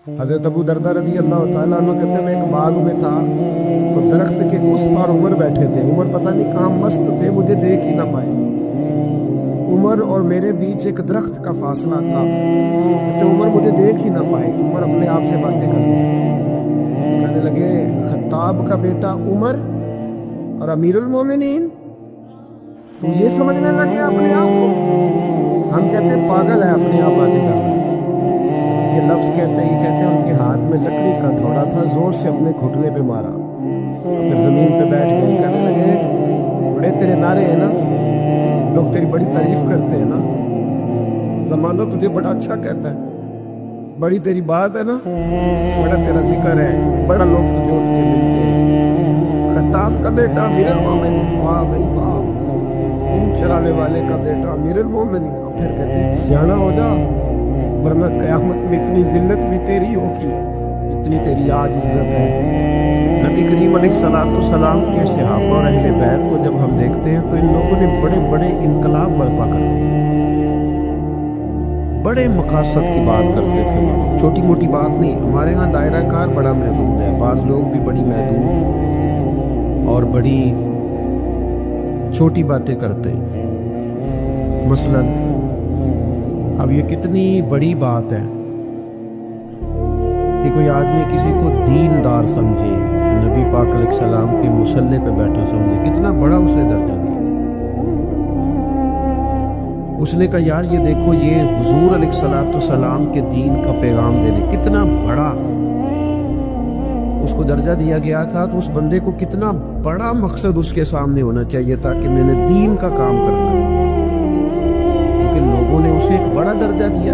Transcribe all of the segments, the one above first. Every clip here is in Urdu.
حضرت ابو دردہ رضی اللہ تعالیٰ عنہ کہتے ہیں میں ایک باغ میں تھا تو درخت کے اس پار عمر بیٹھے تھے. عمر پتہ نہیں کہاں مست تھے, مجھے دیکھ ہی نہ پائے. عمر اور میرے بیچ ایک درخت کا فاصلہ تھا. کہتے عمر مجھے دیکھ ہی نہ پائے. عمر اپنے آپ سے باتیں کرنے لگے, کہنے لگے خطاب کا بیٹا عمر اور امیر المومنین, تو یہ سمجھنے لگ گیا اپنے آپ کو. ہم کہتے ہیں پاگل ہے, اپنے آپ باتیں کر رہے ہیں. یہ لفظ کہتے ہیں ان کے ہاتھ میں لکڑی کا تھوڑا تھا, زور سے اپنے گھٹنے پہ مارا, پھر زمین پہ بیٹھ گئے. کہنے لگے بڑے تیرے نعرے ہیں نا, لوگ تیری بڑی تعریف کرتے ہیں نا, زمانہ تجھے بڑا اچھا کہتا ہے, بڑی تیری بات ہے نا, بڑا تیرا ذکر ہے, بڑا لوگ تجھے اٹھ کے ملتے ہیں. خطاب کا بیٹا امیر المومنین, واہ بھائی واہ, اونٹ چرانے والے کا بیٹا امیر المومنین. اور پھر کہتے ہیں سیانا ہو جا, ورنہ قیامت میں اتنی ذلت بھی تیری ہوگی, اتنی تیری آج عزت ہے. نبی کریم علیہ السلام کے صحابہ اور اہل بیت کو جب ہم دیکھتے ہیں تو ان لوگوں نے بڑے بڑے انقلاب برپا کر دیے, بڑے مقاصد کی بات کرتے تھے, چھوٹی موٹی بات نہیں. ہمارے ہاں دائرہ کار بڑا محدود ہے, بعض لوگ بھی بڑی محدود اور بڑی چھوٹی باتیں کرتے ہیں. مثلاً اب یہ کتنی بڑی بات ہے کہ کوئی آدمی کسی کو دیندار سمجھے, نبی پاک علیہ السلام کے مصلی پہ بیٹھا سمجھے, کتنا بڑا اس نے درجہ دیا. اس نے کہا یار یہ دیکھو, یہ حضور علیہ السلام کے دین کا پیغام دینے, کتنا بڑا اس کو درجہ دیا گیا تھا. تو اس بندے کو کتنا بڑا مقصد اس کے سامنے ہونا چاہیے تھا کہ میں نے دین کا کام کرنا, لوگوں نے اسے ایک بڑا درجہ دیا.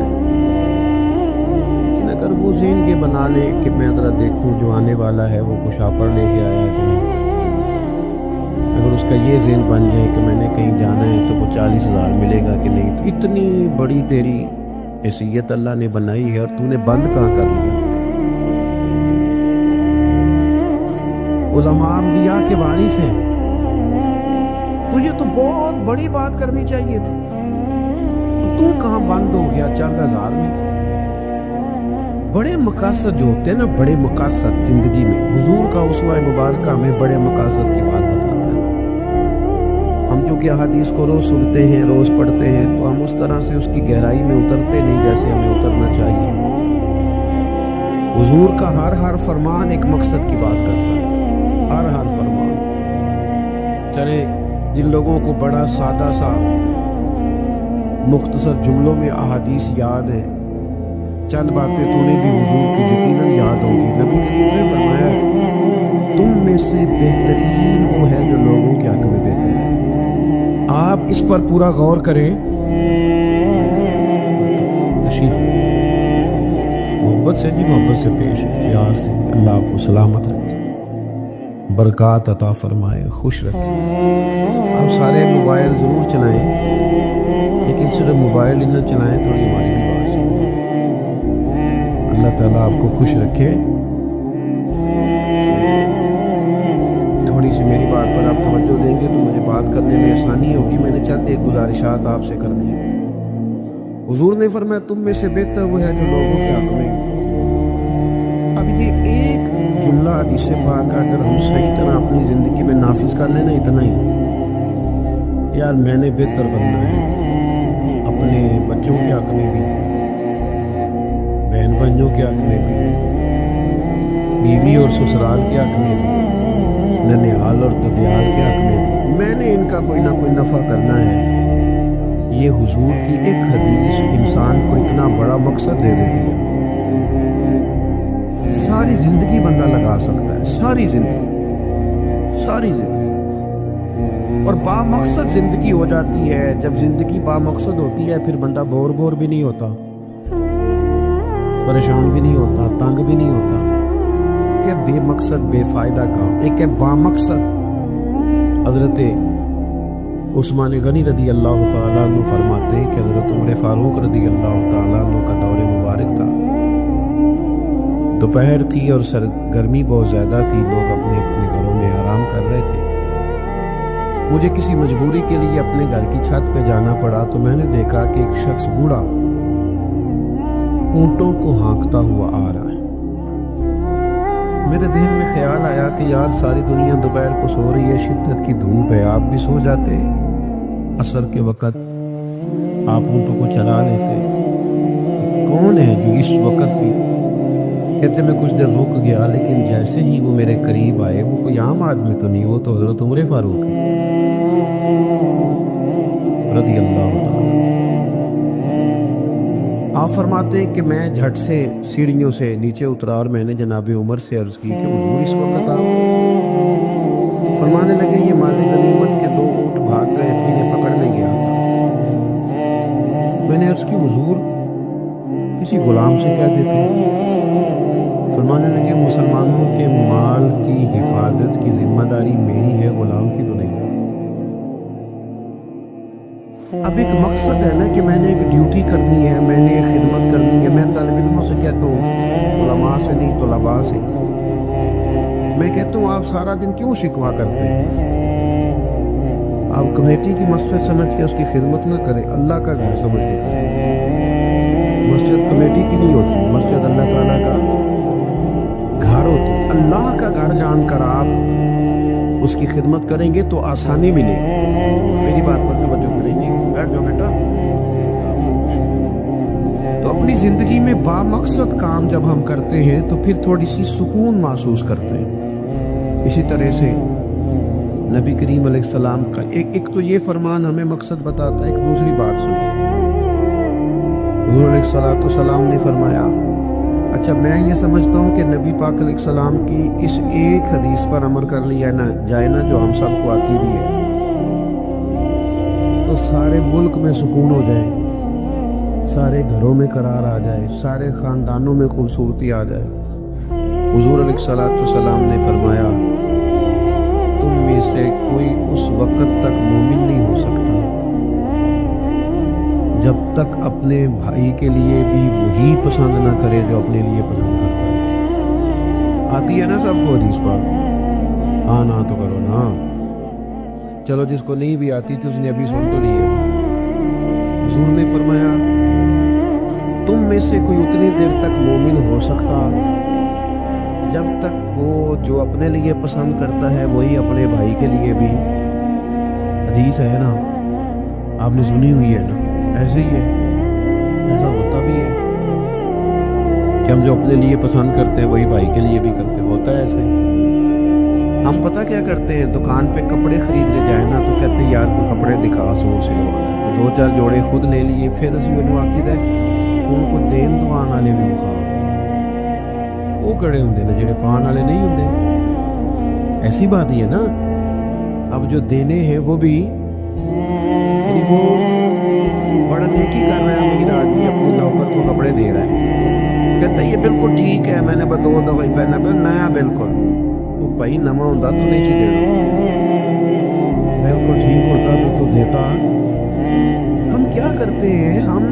لیکن اگر وہ ذہن کے بنا لے کہ میں ذرا دیکھوں جو آنے والا ہے وہ کچھ آپر لے کے آیا ہے کہ نہیں, اگر اس کا یہ ذہن بن جائے کہ میں نے کہیں جانا ہے تو کچھ 40,000 ملے گا کہ نہیں, تو اتنی بڑی تیری حیثیت اللہ نے بنائی ہے اور تو نے بند کہاں کر لیا. علماء انبیاء کے وارث ہیں, تو یہ تو بہت بڑی بات کرنی چاہیے تھی. تو کہاں بند ہو گیا چند ہزار میں. بڑے مقاصد جو ہوتے ہیں نا, بڑے مقاصد زندگی میں, حضور کا اسوہ مبارکہ ہمیں بڑے مقاصد کی بات بتاتا ہے. ہم چونکہ احادیث کو روز سنتے ہیں, روز پڑھتے ہیں, تو ہم اس طرح سے اس کی گہرائی میں اترتے نہیں جیسے ہمیں اترنا چاہیے. حضور کا ہر فرمان ایک مقصد کی بات کرتا ہے, ہر فرمان. چلے جن لوگوں کو بڑا سادہ سا مختصر جملوں میں احادیث یاد ہے, چند باتیں تو نے بھی حضور کی یقیناً یاد ہوں گی. نبی کریم نے فرمایا تم میں سے بہترین وہ ہے جو لوگوں کے حق میں بہتر ہے. آپ اس پر پورا غور کریں. محبت سے جی, محبت سے پیش ہے, پیار سے. اللہ آپ کو سلامت رکھے, برکات عطا فرمائے, خوش رکھے. آپ سارے موبائل ضرور چلائیں, لیکن صرف موبائل ہی نہ چلائیں, تھوڑی ہماری بھی بات سنیں. اللہ تعالیٰ آپ کو خوش رکھے. تھوڑی سی میری بات پر آپ توجہ دیں گے تو مجھے بات کرنے میں آسانی ہوگی. میں نے چند ایک گزارشات آپ سے کرنی. حضور نے فرمایا تم میں سے بہتر وہ ہے جو لوگوں کے حق میں. اب یہ ایک جملہ حدیث پاک کا اگر ہم صحیح طرح اپنی زندگی میں نافذ کر لینا, اتنا ہی یار میں نے بہتر بننا ہے, اپنے بچوں کے حق میں بھی, بہن بھائیوں کے حق میں بھی, بیوی اور سسرال کے حق میں بھی, ننیال اور ددیال کے حق میں بھی, میں نے ان کا کوئی نہ کوئی نفع کرنا ہے. یہ حضور کی ایک حدیث انسان کو اتنا بڑا مقصد دے دیتی ہے. ساری زندگی بندہ لگا سکتا ہے, ساری زندگی. اور با مقصد زندگی ہو جاتی ہے. جب زندگی با مقصد ہوتی ہے پھر بندہ بور بھی نہیں ہوتا, پریشان بھی نہیں ہوتا, تنگ بھی نہیں ہوتا. کہ بے مقصد بے فائدہ کام, ایک ہے با مقصد. حضرت عثمان غنی رضی اللہ تعالیٰ عنہ فرماتے ہیں کہ حضرت عمر فاروق رضی اللہ تعالیٰ عنہ کا دور مبارک تھا. دوپہر تھی اور گرمی بہت زیادہ تھی, لوگ اپنے اپنے گھروں میں آرام کر رہے تھے. مجھے کسی مجبوری کے لیے اپنے گھر کی چھت پہ جانا پڑا تو میں نے دیکھا کہ ایک شخص بوڑھا اونٹوں کو ہانکتا ہوا آ رہا ہے. میرے ذہن میں خیال آیا کہ یار ساری دنیا دوپہر کو سو رہی ہے، شدت کی دھوپ ہے، آپ بھی سو جاتے، عصر کے وقت آپ اونٹوں کو چلا لیتے۔ کون ہے جو اس وقت بھی؟ کہتے میں کچھ دیر رک گیا، لیکن جیسے ہی وہ میرے قریب آئے، وہ کوئی عام آدمی تو نہیں، وہ تو حضرت عمر فاروق ہے رضی اللہ تعالیٰ۔ آپ فرماتے ہیں کہ میں جھٹ سے سیڑھیوں سے نیچے اترا اور میں نے جناب عمر سے عرض کی کہ حضور اس وقت آپ؟ فرمانے لگے یہ مال غنیمت کے 2 اونٹ بھاگ گئے تھے، انہیں پکڑنے گیا تھا۔ میں نے عرض کی حضور کسی غلام سے کہہ دیتے۔ فرمانے لگے مسلمانوں کے مال کی حفاظت کی ذمہ داری میری ہے، غلام کی تو نہیں۔ اب ایک مقصد ہے نا کہ میں نے ایک ڈیوٹی کرنی ہے، میں نے ایک خدمت کرنی ہے۔ میں طالب علموں سے کہتا ہوں، علماء سے نہیں، طلباء سے میں کہتا ہوں آپ سارا دن کیوں شکوا کرتے ہیں؟ آپ کمیٹی کی مسجد سمجھ کے اس کی خدمت نہ کریں، اللہ کا گھر سمجھ کے کریں۔ مسجد کمیٹی کی نہیں ہوتی، مسجد اللہ تعالیٰ کا گھر ہوتی۔ اللہ کا گھر جان کر آپ اس کی خدمت کریں گے تو آسانی ملے گی۔ میری بات پر توجہ کریں گے، بیٹھ جاؤ بیٹا۔ تو اپنی زندگی میں با مقصد کام جب ہم کرتے ہیں تو پھر تھوڑی سی سکون محسوس کرتے ہیں۔ اسی طرح سے نبی کریم علیہ السلام کا ایک تو یہ فرمان ہمیں مقصد بتاتا ہے۔ ایک دوسری بات سنیں، حضور علیہ السلام نے فرمایا، اچھا میں یہ سمجھتا ہوں کہ نبی پاک علیہ السلام کی اس ایک حدیث پر عمل کر لیا نہ جائے نا، جو ہم سب کو آتی بھی ہے، تو سارے ملک میں سکون ہو جائے، سارے گھروں میں قرار آ جائے، سارے خاندانوں میں خوبصورتی آ جائے۔ حضور علیہ السلام نے فرمایا تم میں سے کوئی اس وقت تک مومن نہیں ہو سکتا جب تک اپنے بھائی کے لیے بھی وہی پسند نہ کرے جو اپنے لیے پسند کرتا ہے۔ آتی ہے نا سب کو حدیث پاک؟ ہاں نہ تو کرو نا، چلو جس کو نہیں بھی آتی تھی اس نے ابھی سن تو لی ہے۔ حضور نے فرمایا تم میں سے کوئی اتنی دیر تک مومن ہو سکتا جب تک وہ جو اپنے لیے پسند کرتا ہے وہی اپنے بھائی کے لیے بھی۔ حدیث ہے نا، آپ نے سنی ہوئی ہے نا، ایسے ہی ہے، ایسا ہوتا بھی ہے کہ ہم جو اپنے لیے پسند کرتے ہیں وہی بھائی کے لیے بھی کرتے ہوتا ہے ایسے۔ ہم پتہ کیا کرتے ہیں، دکان پہ کپڑے خریدنے جائیں نا تو کہتے ہیں یار کو کپڑے دکھا سو سلوانا ہے، تو 2-4 جوڑے خود لے لیے، پھر اسی انہوں عقیدہ ہے ان کو دین دوان والے بھی بخار وہ کڑے ہوں نا جڑے پان والے نہیں ہوں۔ ایسی بات ہی ہے نا، اب جو دینے ہیں وہ بھی یعنی وہ بڑا نیکی کر رہا ہے، امیر آدمی اپنے نوکر کو کپڑے دے رہا ہے، کہتا ہے یہ بالکل ٹھیک ہے، میں نے بس 2 دفعہ پہنا نیا بالکل۔ وہ بھائی نواں ہوتا تو نہیں سی دینا، بالکل ٹھیک ہوتا تو دیتا۔ ہم کیا کرتے ہیں، ہم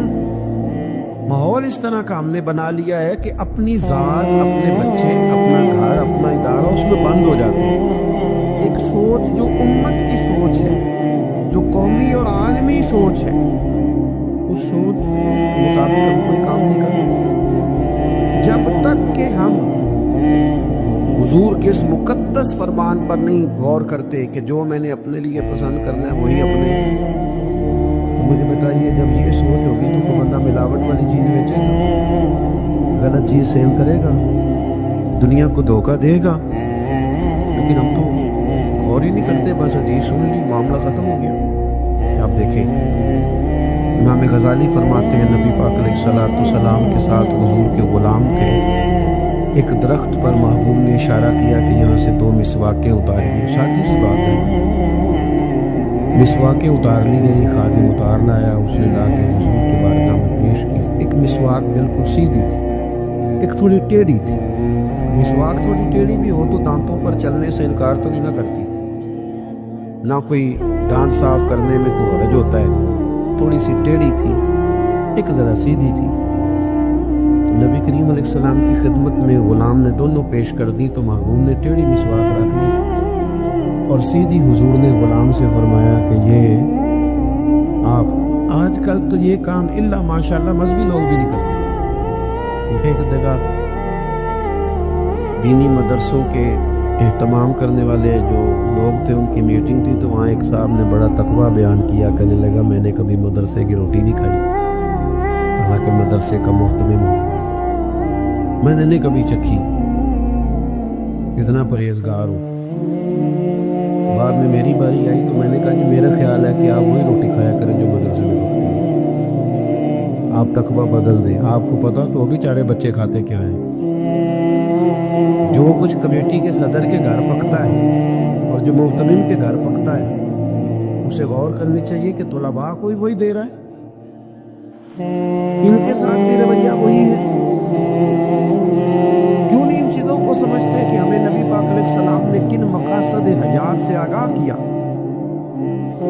ماحول اس طرح کا ہم نے بنا لیا ہے کہ اپنی ذات، اپنے بچے، اپنا گھر، اپنا ادارہ اس میں بند ہو جاتے ہیں۔ ایک سوچ جو امت کی سوچ ہے، جو قومی اور عالمی سوچ ہے، اس سوچ کے مطابق ہم کوئی کام نہیں کرتے جب تک کہ ہم حضور کے اس مقدس فرمان پر نہیں غور کرتے کہ جو میں نے اپنے لیے پسند کرنا ہے وہی اپنے۔ مجھے بتائیے جب یہ سوچ ہوگی تو کوئی بندہ ملاوٹ والی چیز بیچے گا، غلط چیز سیل کرے گا، دنیا کو دھوکہ دے گا؟ لیکن ہم تو غور ہی نہیں کرتے، بس حدیث سن لی معاملہ ختم ہو گیا۔ آپ دیکھیں امام غزالی فرماتے ہیں نبی پاک علیہ السلام کے ساتھ حضور کے غلام تھے، ایک درخت پر محبوب نے اشارہ کیا کہ یہاں سے 2 مسواکیں اتاریے، سادی سی بات ہے، مسواکیں اتار لی گئی، خادم اتار لایا، اس نے لا کے حضور کے بارگاہ میں پیش کی۔ ایک مسواک بالکل سیدھی تھی، ایک تھوڑی ٹیڑھی تھی۔ مسواک تھوڑی ٹیڑھی بھی ہو تو دانتوں پر چلنے سے انکار تو نہیں نہ کرتی، نہ کوئی دانت صاف کرنے میں کوئی حرج ہوتا ہے، تھوڑی سی ٹیڑھی تھی، ایک ذرا سیدھی تھی۔ نبی کریم علیہ السلام کی خدمت میں غلام نے دونوں پیش کر دی تو محبوب نے ٹیڑھی مسواک رکھ لی اور سیدھی حضور نے غلام سے فرمایا کہ یہ آپ آج کل تو یہ کام الا ماشاءاللہ مذہبی لوگ بھی نہیں کرتے۔ ایک جگہ دینی مدرسوں کے اہتمام کرنے والے جو لوگ تھے ان کی میٹنگ تھی، تو وہاں ایک صاحب نے بڑا تقویٰ بیان کیا، کہنے لگا میں نے کبھی مدرسے کی روٹی نہیں کھائی، حالانکہ مدرسے کا محتمم ہوں، میں نے نہیں کبھی چکھی، اتنا پرہیزگار ہوں۔ بعد میں میری باری آئی تو میں نے کہا جی میرا خیال ہے کہ آپ وہی روٹی کھایا کریں جو مدرسے میں پکتی ہے، آپ تقویٰ بدل دیں، آپ کو پتا تو بھی چارے بچے کھاتے کیا ہیں۔ جو کچھ کمیٹی کے صدر کے گھر پکتا ہے اور جو محتمم کے گھر پکتا ہے، اسے غور کرنی چاہیے کہ طلباء کو وہی دے رہا ہے، ان کے ساتھ بھی رویہ وہی ہے۔ کیوں نہیں ان چیزوں کو سمجھتے کہ ہمیں نبی پاک علیہ السلام نے کن مقاصد حیات سے آگاہ کیا؟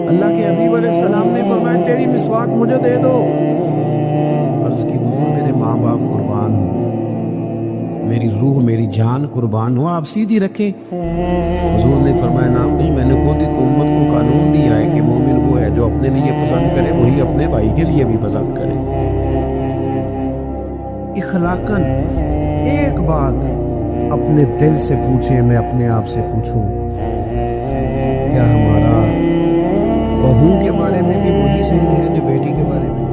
اللہ کے حبیب علیہ السلام نے فرمایا تیری مسواک مجھے دے دو، اور اس کی حضور میرے ماں باپ قربان ہوں، میری روح میری جان قربان ہو، آپ سیدھی رکھیں۔ حضور نے فرمایا نام نہیں، میں نے خود ایک امت کو قانون دیا ہے کہ مومن وہ ہے جو اپنے لیے پسند کرے وہی اپنے بھائی کے لیے بھی پسند کرے۔ اخلاقاً ایک بات اپنے دل سے پوچھیں، میں اپنے آپ سے پوچھوں، کیا ہمارا بہو کے بارے میں بھی وہی ذہن ہے جو بیٹی کے بارے میں؟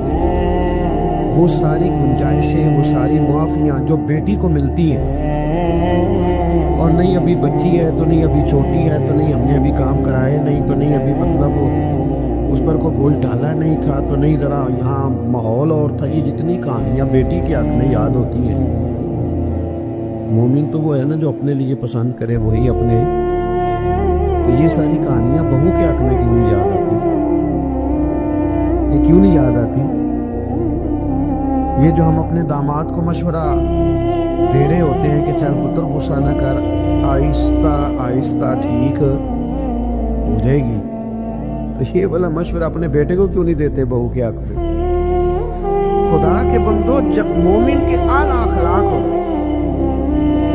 وہ ساری گنجائشیں، وہ ساری معافیاں جو بیٹی کو ملتی ہیں، اور نہیں ابھی بچی ہے تو نہیں ابھی چھوٹی ہے تو نہیں ہم نے ابھی کام کرائے نہیں تو نہیں ابھی مطلب اس پر کوئی بول ڈالا نہیں تھا تو نہیں ذرا یہاں ماحول اور تھا، یہ جتنی کہانیاں بیٹی کے حق میں یاد ہوتی ہیں۔ مومن تو وہ ہے نا جو اپنے لیے پسند کرے وہی اپنے، تو یہ ساری کہانیاں بہو کے حق میں کیوں نہیں یاد آتی؟ یہ کیوں نہیں یاد آتی؟ یہ جو ہم اپنے داماد کو مشورہ دے رہے ہوتے ہیں کہ چل پتر غصہ نہ کر، آہستہ آہستہ ٹھیک ہو جائے گی، تو یہ والا مشورہ اپنے بیٹے کو کیوں نہیں دیتے بہو کے حق میں؟ خدا کے بندو، جب مومن کے اعلیٰ اخلاق ہوتے ہیں،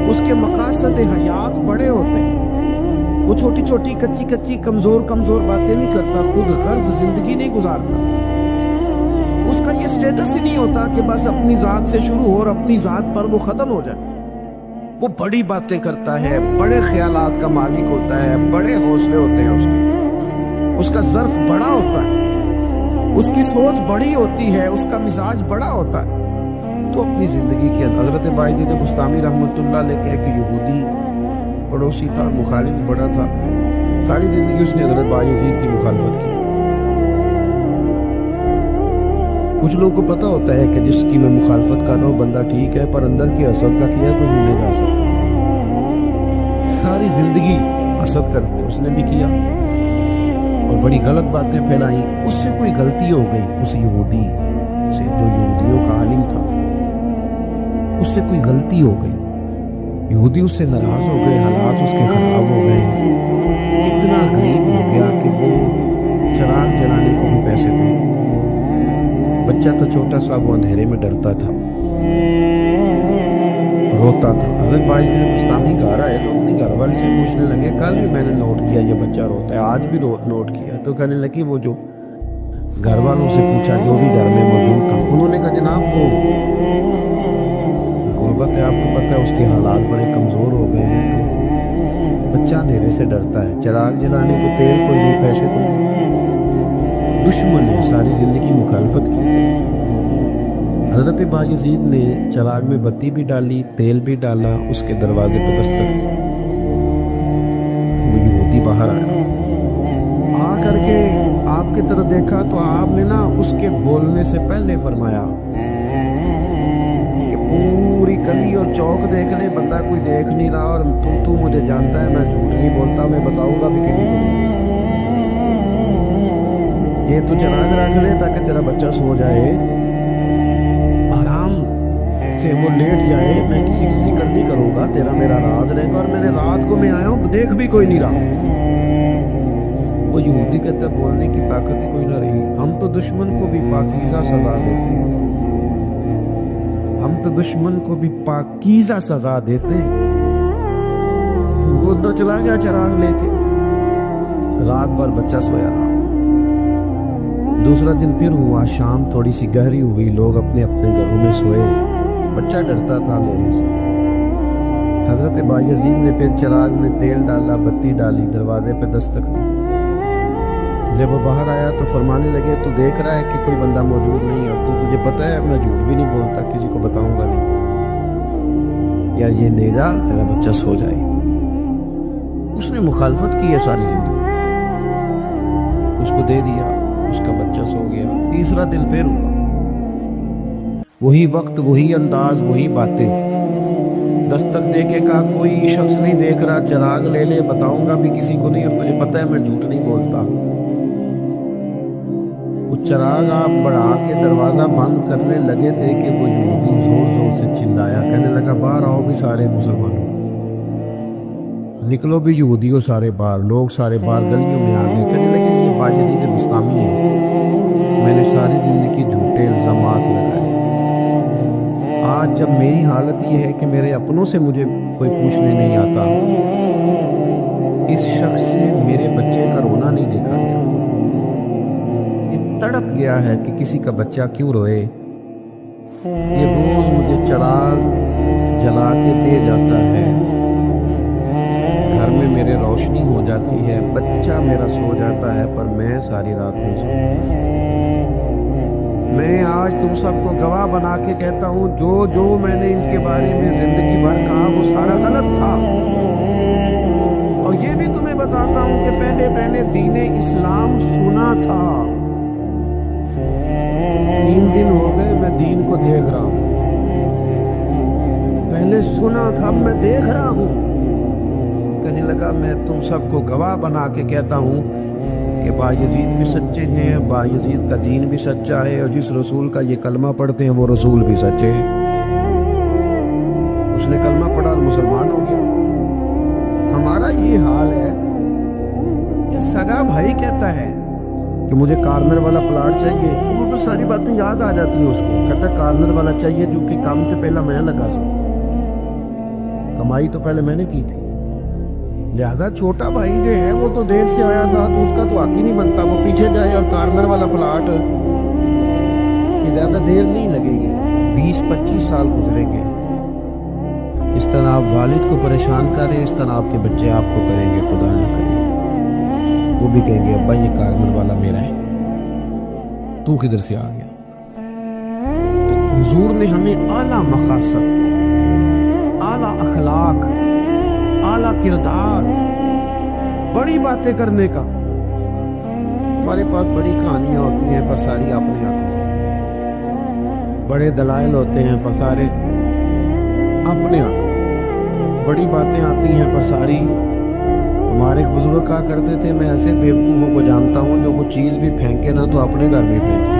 اس کے مقاصد حیات بڑے ہوتے ہیں، وہ چھوٹی چھوٹی کچی کچی کمزور باتیں نہیں کرتا، خود غرض زندگی نہیں گزارتا، اس کا یہ سٹیٹس ہی نہیں ہوتا کہ بس اپنی ذات سے شروع ہو اور اپنی ذات پر وہ ختم ہو جائے۔ وہ بڑی باتیں کرتا ہے، بڑے خیالات کا مالک ہوتا ہے، بڑے حوصلے ہوتے ہیں اس کا ظرف بڑا ہوتا ہے، اس کی سوچ بڑی ہوتی ہے، اس کا مزاج بڑا ہوتا ہے۔ تو اپنی زندگی کے اندر حضرت بایزید بستامی رحمۃ اللہ علیہ کے ایک یہودی پڑوسی تھا، مخالف بڑا تھا، ساری زندگی اس نے حضرت بایزید کی مخالفت کی۔ کچھ لوگوں کو پتہ ہوتا ہے کہ جس کی میں مخالفت کر رہا ہوں بندہ ٹھیک ہے، پر اندر کی حسد کا کیا کچھ نہیں جا سکتا، ساری زندگی حسد کرتے اس نے بھی کیا اور بڑی غلط باتیں پھیلائیں۔ اس سے کوئی غلطی ہو گئی، اس یہودی سے جو یہودیوں کا عالم تھا، اس سے کوئی غلطی ہو گئی، یہودی اس سے ناراض ہو گئے، حالات اس کے خراب ہو گئے، اتنا غریب ہو گیا کہ وہ چراغ جلانے کو بھی پیسے دے گئے۔ بچہ تو چھوٹا سا، وہ اندھیرے میں ڈرتا تھا، روتا تھا۔ حضرت بایزید بستامی گھر آئے تو اپنی گھر والی سے پوچھنے لگے، کل بھی میں نے نوٹ کیا یہ بچہ روتا ہے، آج بھی نوٹ کیا، تو کہنے لگی وہ جو گھر والوں سے پوچھا جو بھی گھر میں موجود تھا، انہوں نے کہا جناب وہ غربت ہے، آپ کو پتہ ہے اس کے حالات بڑے کمزور ہو گئے ہیں، تو بچہ اندھیرے سے ڈرتا ہے، چراغ جلانے کو تیل کوئی نہیں، پیسے کوئی نہیں، دشمن نے ساری زندگی مخالفت کی۔ حضرت بایزید نے چراغ میں بتی بھی ڈالی، تیل بھی ڈالا، اس کے دروازے پہ دستک دی، وہ یہودی باہر آیا، آ کر کے آپ کی طرف دیکھا تو آپ نے نا اس کے بولنے سے پہلے فرمایا کہ پوری گلی اور چوک دیکھ لے، بندہ کوئی دیکھ نہیں رہا، اور تو مجھے جانتا ہے، میں جھوٹ نہیں بولتا، میں بتاؤں گا بھی کسی کو نہیں، یہ تو چراغ رکھ لے تاکہ تیرا بچہ سو جائے، آرام سے وہ لیٹ جائے، میں کسی کی ذکر نہیں کروں گا، تیرا میرا راز رہے گا، اور میرے رات کو میں آیا ہوں دیکھ بھی کوئی نہیں رہا۔ وہ یہودی کہتا ہے بولنے کی طاقت ہی کوئی نہ رہی، ہم تو دشمن کو بھی پاکیزہ سزا دیتے ہیں، ہم تو دشمن کو بھی پاکیزہ سزا دیتے ہیں۔ وہ تو چلا گیا چراغ لے کے، رات بھر بچہ سویا رہا۔ دوسرا دن پھر ہوا، شام تھوڑی سی گہری ہوئی، لوگ اپنے اپنے گھروں میں سوئے، بچہ ڈرتا تھا اندھیرے سے۔ حضرت بایزید نے پھر چراغ میں تیل ڈالا، بتی ڈالی، دروازے پہ دستک دی۔ جب وہ باہر آیا تو فرمانے لگے تو دیکھ رہا ہے کہ کوئی بندہ موجود نہیں، اور تجھے پتہ ہے میں جھوٹ بھی نہیں بولتا، کسی کو بتاؤں گا نہیں، یا یہ لے جا تیرا بچہ سو جائے۔ اس نے مخالفت کی ہے ساری زندگی، اس کو دے دیا، اس کا بچہ سو گیا۔ تیسرا دن پھر ہوا، وہی وقت، وہی انداز، وہی باتیں۔ دستک دے کے کہا کوئی شخص نہیں دیکھ رہا، چراغ لے لے، بتاؤں گا بھی کسی کو نہیں، اور مجھے پتہ ہے میں جھوٹ نہیں بولتا۔ وہ چراغ آپ بڑھا کے دروازہ بند کرنے لگے تھے کہ وہ یہودی زور زور سے چلایا، کہنے لگا باہر آؤ بھی سارے مسلمانوں، نکلو بھی یہودیوں سارے باہر۔ لوگ سارے باہر گلیوں میں آ گئے، کہنے لگے یہ بایزید بستامی ہے، میں نے ساری زندگی جھوٹے الزامات لگائے، آج جب میری حالت یہ ہے کہ میرے اپنوں سے مجھے کوئی پوچھنے نہیں آتا، اس شخص سے میرے بچے کا رونا نہیں دیکھا گیا، یہ تڑپ گیا ہے کہ کسی کا بچہ کیوں روئے، یہ روز مجھے چراغ جلا کے دے جاتا ہے، گھر میں میرے روشنی ہو جاتی ہے، بچہ میرا سو جاتا ہے، پر میں ساری رات نہیں سوتا۔ میں آج تم سب کو گواہ بنا کے کہتا ہوں، جو میں نے ان کے بارے میں زندگی بھر کہا وہ سارا غلط تھا، اور یہ بھی تمہیں بتاتا ہوں کہ پہلے دین اسلام سنا تھا، 3 دن ہو گئے میں دین کو دیکھ رہا ہوں، پہلے سنا تھا اب میں دیکھ رہا ہوں۔ کہنے لگا میں تم سب کو گواہ بنا کے کہتا ہوں کہ بایزید بھی سچے ہیں، بایزید کا دین بھی سچا ہے، اور جس رسول کا یہ کلمہ پڑھتے ہیں وہ رسول بھی سچے ہیں۔ اس نے کلمہ پڑھا اور مسلمان ہو گیا۔ ہمارا یہ حال ہے کہ سگا بھائی کہتا ہے کہ مجھے کارنر والا پلاٹ چاہیے، وہ پھر ساری باتیں یاد آ جاتی ہیں اس کو، کہتا ہے کارنر والا چاہیے جو کہ کام سے پہلا میں لگا سکوں، کمائی تو پہلے میں نے کی تھی، لہذا چھوٹا بھائی جو ہے وہ تو دیر سے آیا تھا تو اس کا تو حق ہی نہیں بنتا، وہ پیچھے جائے، اور کارنر والا پلاٹ یہ زیادہ دیر نہیں لگے گی، 20-25 سال گزریں گے۔ اس طرح آپ والد کو پریشان کریں، اس طرح آپ کے بچے آپ کو کریں گے، خدا نہ کرے وہ بھی کہیں گے ابا یہ کارنر والا میرا ہے، تو کدھر سے آ گیا۔ تو حضور نے ہمیں اعلیٰ مقاصد، اعلیٰ اخلاق، اعلیٰ کردار، بڑی باتیں کرنے کا، ہمارے پاس بڑی کہانیاں ہوتی ہیں پر ساری اپنے حق میں، بڑے دلائل ہوتے ہیں پر سارے اپنے حق میں، بڑی باتیں آتی ہیں پر ساری، ہمارے ایک بزرگ کہا کرتے تھے میں ایسے بیوقوفوں کو جانتا ہوں جو وہ چیز بھی پھینکے نا تو اپنے گھر میں پھینکتے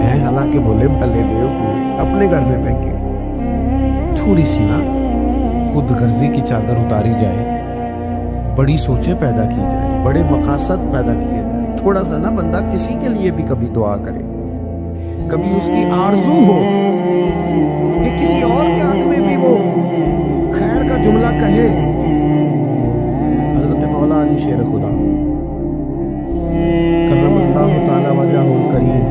ہیں، حالانکہ بولے بھلے بیوقوف اپنے گھر میں پھینکے، تھوڑی سی نا خود غرضی کی چادر اتاری جائے، بڑی سوچیں پیدا کی جائے، بڑے مقاصد پیدا کیے جائے، تھوڑا سا نا بندہ کسی کے لیے بھی کبھی دعا کرے، کبھی اس کی آرزو ہو کہ کسی اور کے حق میں بھی وہ خیر کا جملہ کہے۔ حضرت مولا علی شیر خدا کرم اللہ تعالی وجہہ الکریم،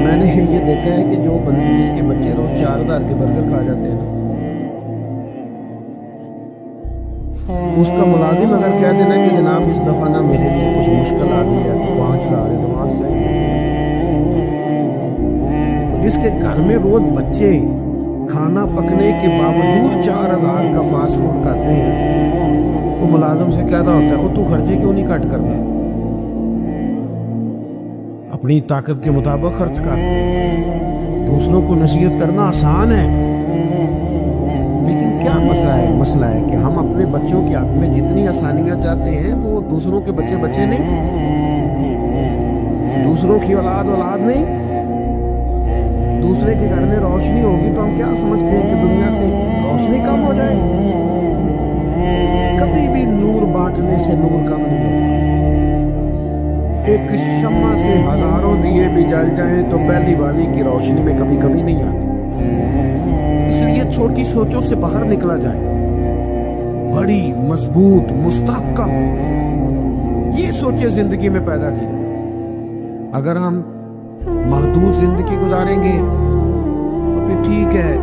میں نے یہ دیکھا ہے کہ جو بندے جس کے بچے روز 4000 کے برگر کھا جاتے ہیں نا، اس کا ملازم اگر کہہ دینا کہ جناب اس دفعہ نا میرے لیے کچھ مشکل آ گئی ہے، 5 لاکھ نماز چاہیے، تو جس کے گھر میں روز بچے کھانا پکنے کے باوجود 4000 کا فاسٹ فوڈ کھاتے ہیں، وہ ملازم سے کہتا ہوتا ہے وہ تو خرچے کیوں نہیں کٹ کرتا، اپنی طاقت کے مطابق خرچ کر، دوسروں کو نصیحت کرنا آسان ہے، لیکن کیا مسئلہ ہے کہ ہم اپنے بچوں کے حق میں جتنی آسانیاں چاہتے ہیں وہ دوسروں کے بچے نہیں، دوسروں کی اولاد نہیں، دوسرے کے گھر میں روشنی ہوگی تو ہم کیا سمجھتے ہیں کہ دنیا سے روشنی کم ہو جائے؟ کبھی بھی نور بانٹنے سے نور کم نہیں ہوتا، ایک شمع سے ہزاروں دیے بھی جل جائیں تو پہلی والی کی روشنی میں کبھی نہیں آتی، اس لیے چھوٹی سوچوں سے باہر نکلا جائے، بڑی مضبوط مستحکم یہ سوچیں زندگی میں پیدا کی جائے۔ اگر ہم محدود زندگی گزاریں گے تو پھر ٹھیک ہے،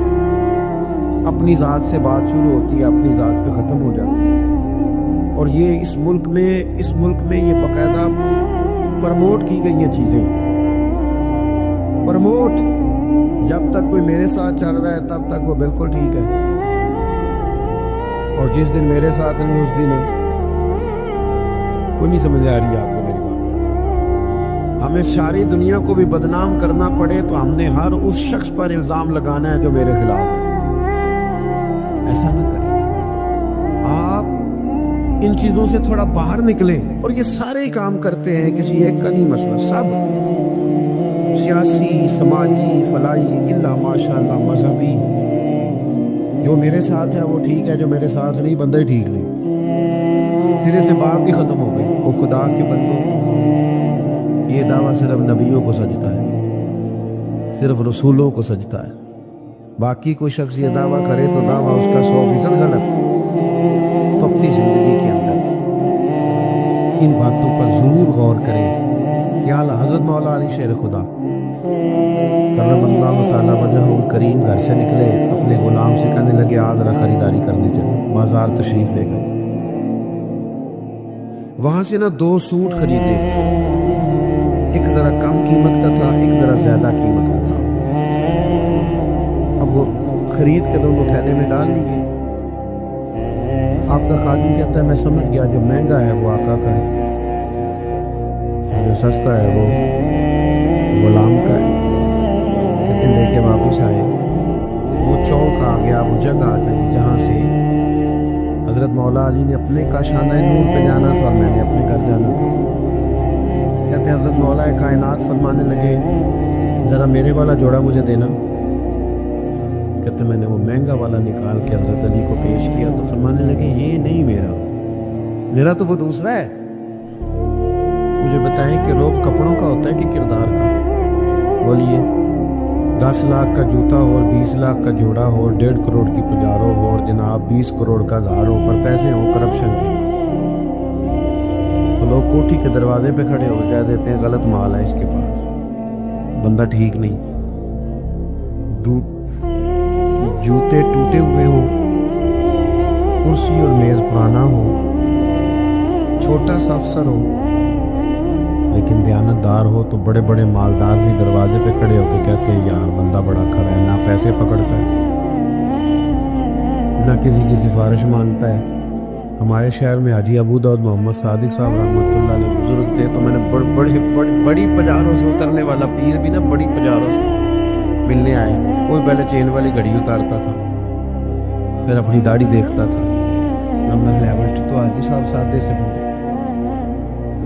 اپنی ذات سے بات شروع ہوتی ہے، اپنی ذات پہ ختم ہو جاتی ہے۔ اور یہ اس ملک میں یہ باقاعدہ پروموٹ کی گئی ہیں چیزیں، پروموٹ۔ جب تک کوئی میرے ساتھ چل رہا ہے تب تک وہ بالکل ٹھیک ہے، اور جس دن میرے ساتھ نہیں اس دن کوئی نہیں سمجھ آ رہی آپ کو میری بات۔ ہمیں ساری دنیا کو بھی بدنام کرنا پڑے تو ہم نے ہر اس شخص پر الزام لگانا ہے جو میرے خلاف ہے۔ ایسا نہ کریں، آپ ان چیزوں سے تھوڑا باہر نکلیں۔ اور یہ سارے کام کرتے ہیں، کسی ایک کا نہیں مسئلہ، سب سیاسی، سماجی، فلاحی، الا ماشاءاللہ مذہبی۔ جو میرے ساتھ ہے وہ ٹھیک ہے، جو میرے ساتھ نہیں بندہ ہی ٹھیک نہیں، سرے سے بات ہی ختم ہو گئی۔ وہ خدا کے بندوں، یہ دعویٰ صرف نبیوں کو سجتا ہے، صرف رسولوں کو سجتا ہے۔ باقی کوئی شخص یہ دعویٰ کرے تو دعویٰ اس کا 100% غلط۔ تو اپنی زندگی کے اندر ان باتوں پر ضرور غور کریں کہ اعلیٰ حضرت مولا علی شیر خدا کرم اللہ تعالیٰ وجہ الکریم گھر سے نکلے، اپنے غلام سے کہنے لگے آ ذرا خریداری کرنے چلے۔ بازار تشریف لے گئے، وہاں سے نہ 2 سوٹ خریدے، ایک ذرا کم قیمت کا تھا، ایک ذرا زیادہ قیمت کا تھا۔ اب وہ خرید کے دونوں تھیلے میں ڈال لیے۔ آپ کا خادم کہتا ہے میں سمجھ گیا جو مہنگا ہے وہ آقا کا ہے، جو سستا ہے وہ غلام کا ہے۔ کہتے لے کے واپس آئے، وہ چوک آ گیا، وہ جگہ آ گئی جہاں سے حضرت مولا علی نے اپنے کاشانہ نور پہ جانا تھا اور میں نے اپنے گھر جانا تھا۔ کہتے ہیں حضرت مولا کائنات فرمانے لگے ذرا میرے والا جوڑا مجھے دینا۔ کہتے میں نے وہ مہنگا والا نکال کے حضرت علی کو پیش کیا تو فرمانے لگے یہ نہیں میرا تو وہ دوسرا ہے۔ مجھے بتائیں کہ روب کپڑوں کا ہوتا ہے کہ کردار کا؟ بولیے، 10 لاکھ کا جوتا ہو اور 20 لاکھ کا جوڑا ہو اور 1.5 کروڑ کی پجارو ہو اور جناب 20 کروڑ کا گھر ہو، پر پیسے ہوں کرپشن کے، تو لوگ کوٹھی کے دروازے پہ کھڑے ہو کہہ دیتے ہیں غلط مال ہے اس کے پاس، بندہ ٹھیک نہیں۔ جوتے ٹوٹے ہوئے ہوں، کرسی اور میز پرانا ہو، چھوٹا سا افسر ہو لیکن دیانتدار ہو تو بڑے بڑے مالدار بھی دروازے پہ کھڑے ہو کے کہتے ہیں یار بندہ بڑا کھڑا ہے، نہ پیسے پکڑتا ہے نہ کسی کی سفارش مانگتا ہے۔ ہمارے شہر میں حاجی ابو داؤد محمد صادق صاحب رحمۃ اللہ علیہ بزرگ تھے، تو میں نے بڑی پجاروں سے اترنے والا پیر بھی نا بڑی پجاروں سے ملنے آئے، وہ پہلے چین والی گھڑی اتارتا تھا، پھر اپنی داڑھی دیکھتا تھا، تو حاجی صاحب سادے سے بندے۔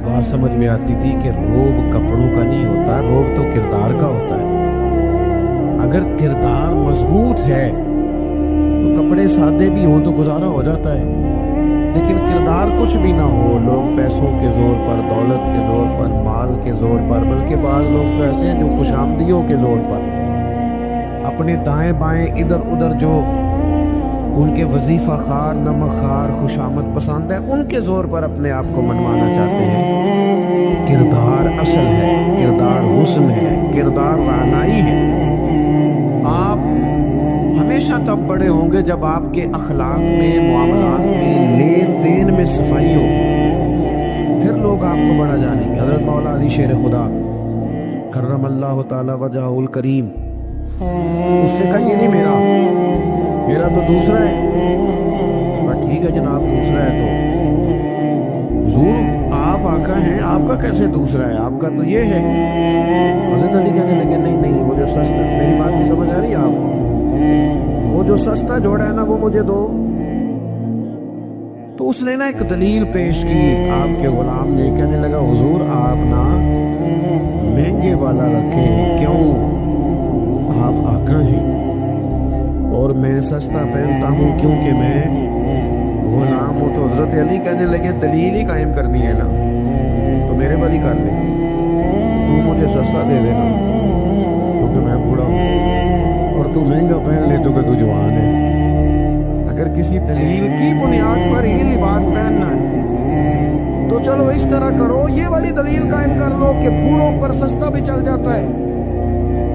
بات سمجھ میں آتی تھی کہ روب کپڑوں کا نہیں ہوتا، روب تو کردار کا ہوتا ہے۔ اگر کردار مضبوط ہے تو کپڑے سادے بھی ہوں تو گزارا ہو جاتا ہے، لیکن کردار کچھ بھی نہ ہو، لوگ پیسوں کے زور پر، دولت کے زور پر، مال کے زور پر، بلکہ بعض لوگ تو ایسے ہیں جو خوش آمدیوں کے زور پر اپنے دائیں بائیں ادھر ادھر جو ان کے وظیفہ خار، نمک خار، خوش آمد پسند ہے، ان کے زور پر اپنے آپ کو منوانا چاہتے ہیں۔ کردار اصل ہے، کردار حسن ہے، کردار رعنائی ہے۔ آپ ہمیشہ تب بڑے ہوں گے جب آپ کے اخلاق میں، معاملات میں، لین دین میں صفائی ہوگی، پھر لوگ آپ کو بڑا جانیں گے۔ حضرت مولا علی شیر خدا کرم اللہ تعالی وجہ الکریم اس سے کہا یہ نہیں میرا تو دوسرا ہے۔ تو ٹھیک ہے جناب دوسرا ہے تو حضور آپ آقا ہیں، آپ کا کیسے دوسرا ہے، آپ کا تو یہ ہے۔ حضرت علی کہنے لگے نہیں وہ جو سستا، میری بات کی سمجھ آ رہی ہے آپ کو، وہ جو سستا جوڑا ہے نا وہ مجھے دو۔ تو اس نے نا ایک دلیل پیش کی آپ کے غلام نے، کہنے لگا حضور آپ نا مہنگے والا رکھیں، کیوں؟ آپ آقا ہیں اور میں سستا پہنتا ہوں کیونکہ میں غلام ہوں۔ تو حضرت علی کہنے لگے دلیل ہی قائم کرنی ہے نا تو میرے والی کر لے، تو مجھے سستا دے دینا کیونکہ میں بوڑھا ہوں، اور تو مہنگا پہن لے تو کہ تو جوان ہے۔ اگر کسی دلیل کی بنیاد پر یہ لباس پہننا ہے تو چلو اس طرح کرو، یہ والی دلیل قائم کر لو کہ بوڑھوں پر سستا بھی چل جاتا ہے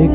1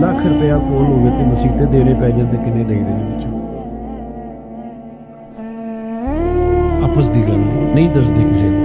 ਲੱਖ ਰੁਪਇਆ ਕੋਲ ਹੋਵੇ ਤੇ ਮਸੀਤੇ ਦੇਣੇ ਪੈ ਜਾਂਦੇ, ਕਿੰਨੇ ਦੇ ਦੇਣੇ ਵਿੱਚੋਂ ਆਪਸ ਦੀ ਗੱਲ ਨਹੀਂ ਦੱਸਦੇ ਕਿਸੇ ਨੂੰ।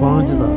5,000।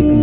1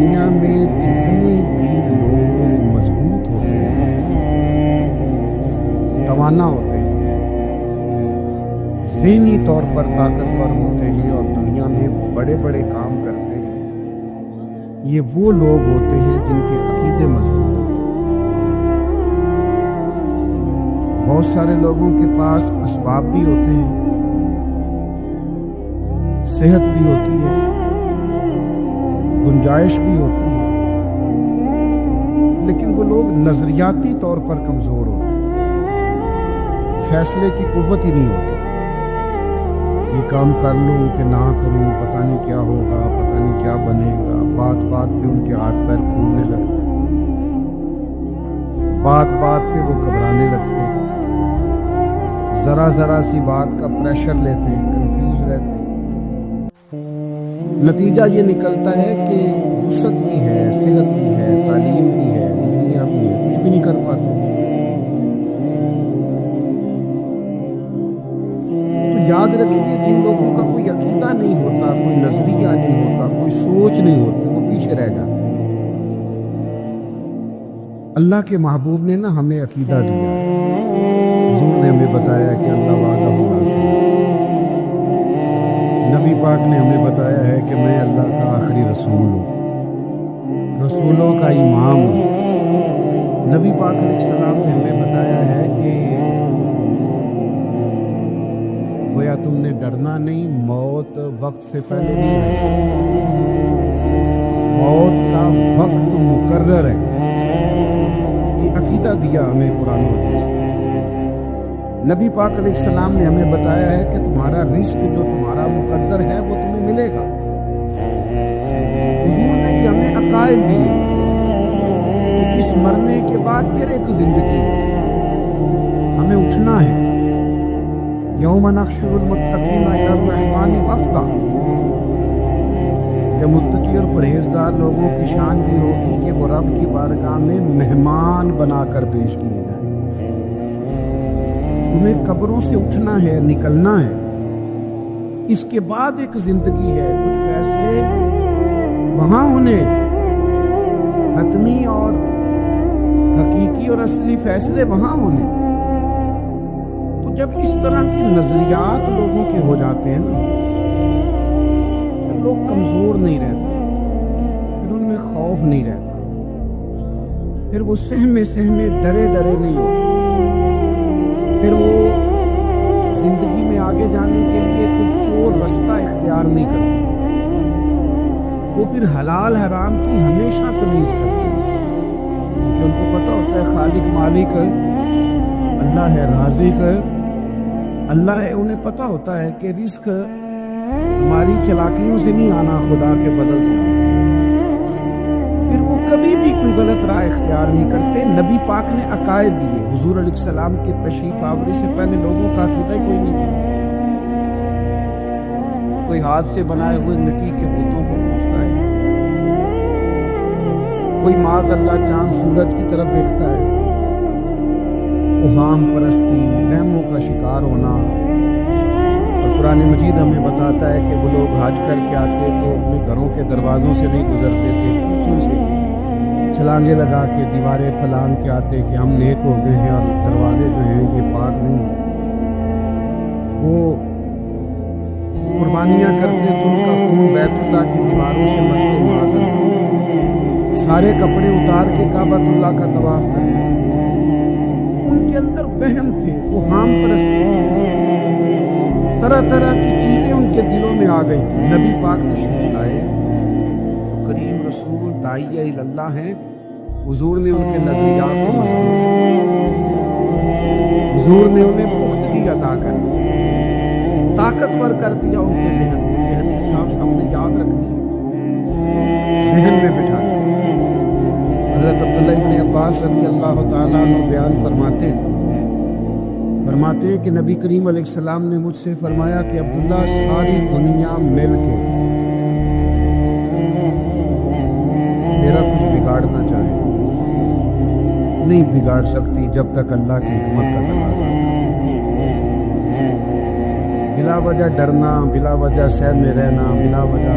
دنیا میں جتنے بھی لوگ مضبوط ہوتے ہیں، توانا ہوتے ہیں، ذہنی طور پر طاقتور ہوتے ہیں اور دنیا میں بڑے بڑے کام کرتے ہیں، یہ وہ لوگ ہوتے ہیں جن کے عقیدے مضبوط ہوتے ہیں۔ بہت سارے لوگوں کے پاس اسباب بھی ہوتے ہیں، صحت بھی ہوتی ہے، گنجائش بھی ہوتی ہے، لیکن وہ لوگ نظریاتی طور پر کمزور ہوتے ہیں، فیصلے کی قوت ہی نہیں ہوتی۔ یہ کام کر لوں کہ نہ کروں، پتہ نہیں کیا ہوگا، پتہ نہیں کیا بنے گا، بات بات پہ ان کے ہاتھ پیر پھولنے لگتے ہیں، بات بات پہ وہ گھبرانے لگتے ہیں، ذرا ذرا سی بات کا پریشر لیتے ہیں، کنفیوز رہتے ہیں۔ نتیجہ یہ نکلتا ہے کہ وسعت بھی ہے، صحت بھی ہے، تعلیم بھی ہے، ڈگریاں بھی ہیں، کچھ بھی نہیں کر پاتے۔ تو یاد رکھیے، جن لوگوں کا کوئی عقیدہ نہیں ہوتا، کوئی نظریہ نہیں ہوتا، کوئی سوچ نہیں ہوتی، وہ پیچھے رہ جاتے۔ اللہ کے محبوب نے نا ہمیں عقیدہ دیا، حضور نے ہمیں بتایا کہ اللہ وحدہ لا شریک، نبی پاک نے ہمیں بتایا ہے کہ میں اللہ کا آخری رسول ہوں، رسولوں کا امام ہوں۔ نبی پاک علیہ السلام نے ہمیں بتایا ہے کہ گویا تم نے ڈرنا نہیں، موت وقت سے پہلے نہیں آئے، موت کا وقت مقرر ہے۔ یہ عقیدہ دیا ہمیں قرآن و حدیث۔ نبی پاک علیہ السلام نے ہمیں بتایا ہے کہ تمہارا رزق جو تمہارا مقدر ہے وہ تمہیں ملے گا۔ حضور نے یہ ہمیں عقائد دیے کہ اس مرنے کے بعد پھر ایک زندگی ہے، ہمیں اٹھنا ہے۔ یوم نحشر المتقین الی الرحمن وفدا، کہ متقی اور پرہیزگار لوگوں کی شان یہ ہوگی کہ وہ رب کی بارگاہ میں مہمان بنا کر پیش کیے جائیں۔ تمہیں قبروں سے اٹھنا ہے، نکلنا ہے، اس کے بعد ایک زندگی ہے، کچھ فیصلے وہاں ہونے، حتمی اور حقیقی اور اصلی فیصلے وہاں ہونے۔ تو جب اس طرح کی نظریات لوگوں کے ہو جاتے ہیں نا، تو لوگ کمزور نہیں رہتے، پھر ان میں خوف نہیں رہتا، پھر وہ سہمے ڈرے نہیں ہوتے، پھر وہ زندگی میں آگے جانے کے لیے کوئی چور رستہ اختیار نہیں کرتے، وہ پھر حلال حرام کی ہمیشہ تمیز کرتے ہیں، کیونکہ ان کو پتہ ہوتا ہے خالق مالک اللہ ہے، رازق اللہ ہے۔ انہیں پتہ ہوتا ہے کہ رزق ہماری چلاکیوں سے نہیں آنا، خدا کے فضل سے آنا۔ پھر وہ کبھی بھی کوئی غلط راہ اختیار نہیں کرتے۔ نبی پاک نے عقائد دیے، حضور علیہ السلام کی تشریف آوری سے پہلے لوگوں کا عقیدہ کوئی نہیں تھا۔ کوئی ہاتھ سے بنائے ہوئے مٹی کے بتوں کو پوجتا ہے، کوئی معاذ اللہ چاند سورج کی طرف دیکھتا ہے، اوہام پرستی، وہموں کا شکار ہونا۔ اور قرآن مجید ہمیں بتاتا ہے کہ وہ لوگ حج کر کے آتے تو اپنے گھروں کے دروازوں سے نہیں گزرتے تھے، پیچھوں سے چھلانگے لگا کے دیواریں پھلانگ کے آتے کہ ہم نیک ہو گئے ہیں، اور دروازے جو ہیں یہ پاک نہیں۔ وہ قربانیاں کرتے تو ان کا خون بیت اللہ کی دیواروں سے مرتے، معاذ اللہ۔ سارے کپڑے اتار کے کعبۃ اللہ کا طواف کرتے۔ ان کے اندر وہم تھے، وہ ہام پرستی تھی، طرح طرح کی چیزیں ان کے دلوں میں آ گئی تھی۔ نبی پاک تشریف لائے، کریم رسول داعیہ اللہ ہیں، حضور نے ان کے نظریات کو مضبوط کیا، حضور نے انہیں پختگی عطا کر دی، طاقتور کر دیا ان کے ذہن کو۔ یہ حدیث آپ سب نے یاد رکھنی ہے، ذہن میں بٹھا دیا۔ حضرت عبداللہ ابن عباس رضی اللہ تعالیٰ عنہ بیان فرماتے ہیں کہ نبی کریم علیہ السلام نے مجھ سے فرمایا کہ عبداللہ، ساری دنیا مل کے میرا کچھ بگاڑنا چاہے نہیں بگاڑ سکتی جب تک اللہ کی حکمت کا تقاضا نہ۔ بلا وجہ ڈرنا، بلا وجہ سیر میں رہنا، بلا وجہ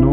9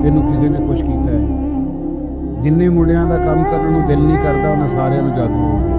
ਇਹਨੂੰ ਕਿਸੇ ਨੇ ਕੁਛ ਕੀਤਾ ਹੈ, ਜਿੰਨੇ ਮੁੰਡਿਆਂ ਦਾ ਕੰਮ ਕਰਨ ਨੂੰ ਦਿਲ ਨਹੀਂ ਕਰਦਾ ਉਹਨਾਂ ਸਾਰਿਆਂ ਨੂੰ ਜਾਦੂ ਹੋ ਗਿਆ।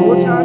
2-4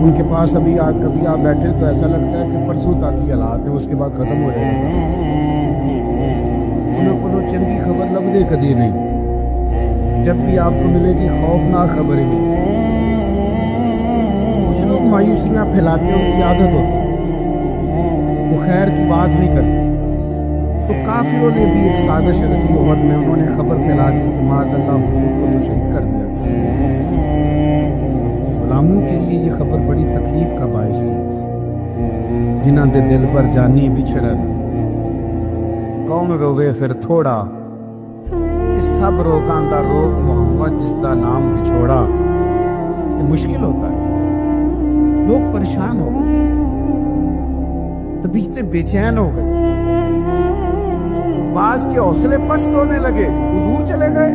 ان کے پاس کبھی آپ بیٹھے تو ایسا لگتا ہے کہ پرسوں تک ہی حالات ہیں، اس کے بعد ختم ہو جائے گا۔ انہیں کوئی چنگی خبر لب دے کدی نہیں، جب بھی آپ کو ملے گی خوفناک خبریں ملیں۔ کچھ لوگ مایوسیاں پھیلاتے ہیں، ان کی عادت ہوتی ہے، وہ خیر کی بات نہیں کرتے۔ تو کافروں نے بھی ایک سازش رچی احد میں، انہوں نے خبر پھیلا دی کہ معاذ اللہ حضور کو تو شہید کر دیا گیا۔ غلاموں کے لیے یہ خبر بڑی تکلیف کا باعث تھی، جنہاں دے دل پر جانی بچھڑن، کون روے پھر تھوڑا، اس سب روگاں دا روگ محمد جس دا نام بچھوڑا۔ یہ مشکل ہوتا ہے، لوگ پریشان ہو گئے، طبیعتیں بے چین ہو گئی، بعض کے حوصلے پست ہونے لگے، حضور چلے گئے۔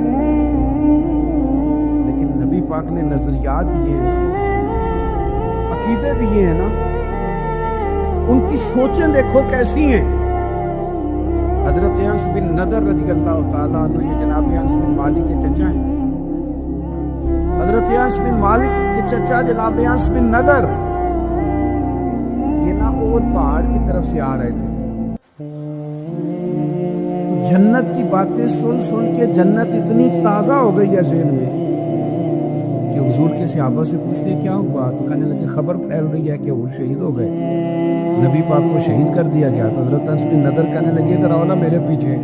لیکن نبی پاک نے نظریات دیے ہیں نا، عقیدے دیے ہیں نا، ان کی سوچیں دیکھو کیسی ہیں۔ حضرت انس بن نضر رضی اللہ تعالیٰ عنہ، یہ جناب انس بن مالک کے چچا ہیں، حضرت انس بن مالک کے چچا جناب انس بن نضر، یہ نا احد پہاڑ کی طرف سے آ رہے تھے۔ جنت کی باتیں سن سن کے جنت اتنی تازہ ہو گئی ہے ذہن میں کہ حضور کے صحابہ سے پوچھتے کیا ہوا، تو کہنے لگے خبر پھیل رہی ہے کہ حضور شہید ہو گئے، نبی پاک کو شہید کر دیا گیا۔ تو حضرت انس بن نضر کہنے لگے ادھر آؤ نا میرے پیچھے،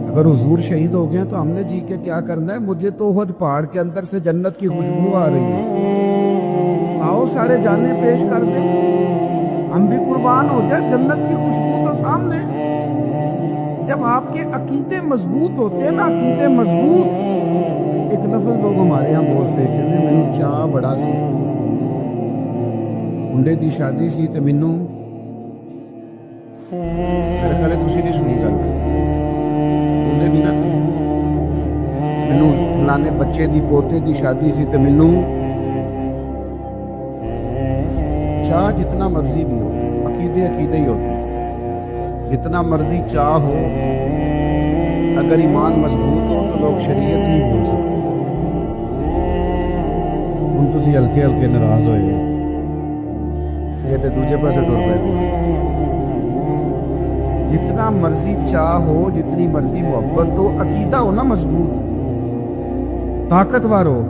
اگر حضور شہید ہو گئے تو ہم نے جی کے کیا کرنا ہے، مجھے تو احد پہاڑ کے اندر سے جنت کی خوشبو آ رہی ہے، آؤ سارے جانیں پیش کر دیں، ہم بھی قربان ہو جائے، جنت کی خوشبو تو سامنے۔ جب آپ کے عقیدے مضبوط ہوتے ہیں نا، عقیدے مضبوط، ایک لفظ لوگ ہمارے یہاں بولتے ہیں، کہتے ہیں مینوں چاہ بڑا سی، منڈے دی شادی سی تے مینوں، میرے خیال ہے تسی نہیں سنی گل کری، منڈے بھی نہ تھی، مینوں فلانے بچے دی پوتے دی شادی سی تے مینوں چاہ جتنا مرضی بھی ہو، عقیدے ہی ہوتے ہیں، جتنا مرضی چاہ ہو، اگر ایمان مضبوط ہو تو لوگ شریعت نہیں بھول سکتے۔ ہن تسی ہلکے ہلکے ناراض ہوئے ہو، یہ تے دوجے پاسے ٹر پے۔ جتنا مرضی چاہ ہو، جتنی مرضی محبت ہو، عقیدہ ہو نا مضبوط، طاقتور ہو،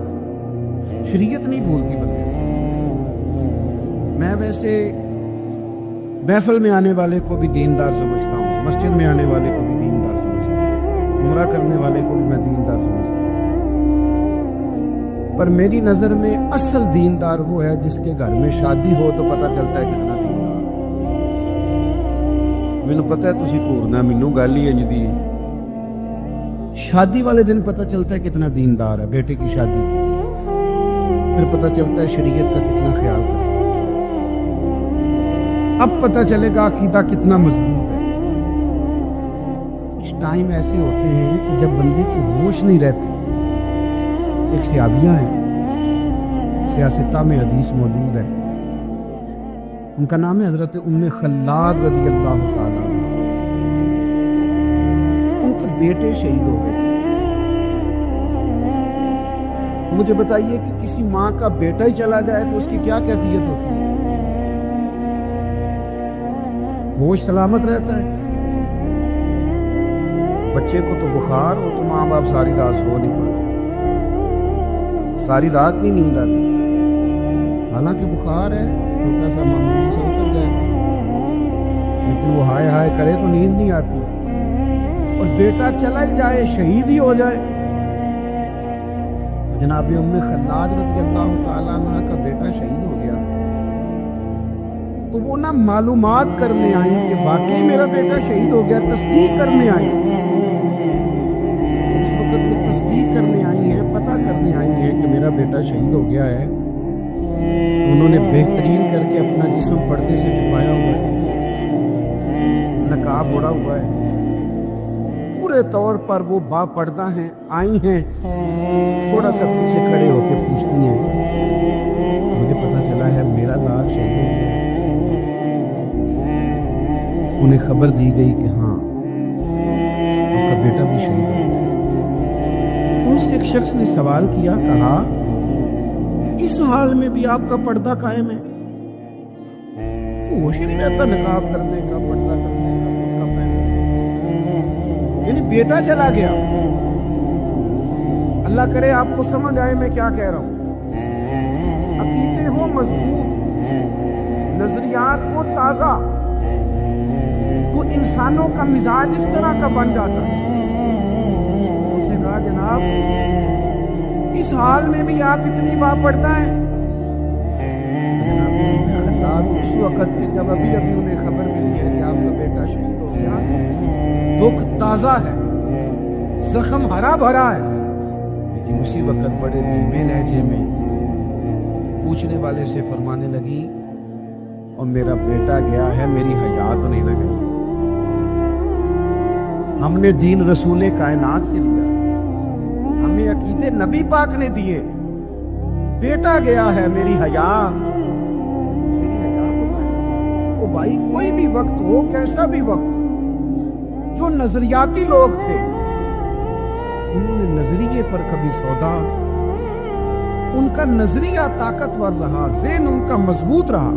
شریعت نہیں بھولتی بندے۔ میں ویسے محفل میں آنے والے کو بھی دیندار سمجھتا ہوں، مسجد میں آنے والے کو بھی دیندار سمجھتا ہوں، عمرہ کرنے والے کو بھی میں دیندار سمجھتا ہوں، پر میری نظر میں اصل دیندار وہ ہے جس کے گھر میں شادی ہو تو پتہ چلتا ہے کتنا دیندار ہے۔ مینوں پتہ ہے تسی گھورنا، مینوں گل ہی انج دی ہے، شادی والے دن پتہ چلتا ہے کتنا دیندار ہے، بیٹے کی شادی پھر پتہ چلتا ہے شریعت کا کتنا خیال کرتا ہے، اب پتہ چلے گا عقیدہ کتنا مضبوط ہے۔ کچھ ٹائم ایسے ہوتے ہیں کہ جب بندے کو ہوش نہیں رہتی۔ ایک صحابیہ ہیں، سیاستہ میں حدیث موجود ہے، ان کا نام ہے حضرت ام خلاد رضی اللہ تعالیٰ عنہ۔ ان کے بیٹے شہید ہو گئے تھے۔ مجھے بتائیے کہ کسی ماں کا بیٹا ہی چلا جائے تو اس کی کیا کیفیت ہوتی ہے؟ ہوش سلامت رہتا ہے؟ بچے کو تو بخار ہو تو ماں باپ ساری رات سو نہیں پاتے، ساری رات نہیں نیند آتی، حالانکہ بخار ہے، چھوٹا سا معمولی سے اتر جائے، لیکن وہ ہائے ہائے کرے تو نیند نہیں آتی، اور بیٹا چلا ہی جائے، شہید ہی ہو جائے۔ تو جناب ام خلاد رضی اللہ تعالیٰ عنہ کا بیٹا شہید ہو گیا، تو وہ نہ معلومات کرنے آئی کہ واقعی میرا بیٹا شہید ہو گیا، تصدیق کرنے آئی۔ اس وقت وہ تصدیق کرنے آئی ہیں، پتہ کرنے آئی ہیں کہ میرا بیٹا شہید ہو گیا ہے، تو انہوں نے بہترین کر کے اپنا جسم پردے سے چھپایا ہوا ہے، نقاب اوڑھا ہوا ہے، پورے طور پر وہ با پردہ ہیں، آئی ہیں، تھوڑا سا پیچھے کھڑے ہو کے پوچھتی ہیں مجھے پتہ چلا ہے میرا لال شہید ہو گیا ہے۔ انہیں خبر دی گئی کہ ہاں آپ کا بیٹا بھی شہید ہو گیا۔ ان سے ایک شخص نے سوال کیا، کہا اس حال میں بھی آپ کا پردہ قائم ہے؟ ہوش ہی نہیں رہتا نقاب کرنے کا، پردہ کرنے کا، برقع پہننے کا، یعنی بیٹا چلا گیا۔ اللہ کرے آپ کو سمجھ آئے میں کیا کہہ رہا ہوں۔ عقیدے ہو مضبوط، نظریات ہو تازہ، تو انسانوں کا مزاج اس طرح کا بن جاتا ہے۔ ان سے کہا جناب اس حال میں بھی آپ اتنی پڑھتا ہے؟ جناب خلاد اس وقت کہ جب ابھی انہیں خبر ملی ہے کہ آپ کا بیٹا شہید ہو گیا، دکھ تازہ ہے، زخم ہرا بھرا ہے، لیکن اسی وقت بڑے دھیمے لہجے میں پوچھنے والے سے فرمانے لگی، اور میرا بیٹا گیا ہے، میری حیات نہیں نہ گئی۔ ہم نے دین رسول کائنات سے لیا، ہمیں عقیدے نبی پاک نے دیے، بیٹا گیا ہے، میری حیا تو ہے۔ او بھائی کوئی بھی وقت ہو، کیسا بھی وقت، جو نظریاتی لوگ تھے انہوں نے نظریے پر کبھی سودا، ان کا نظریہ طاقتور رہا، ذہن ان کا مضبوط رہا۔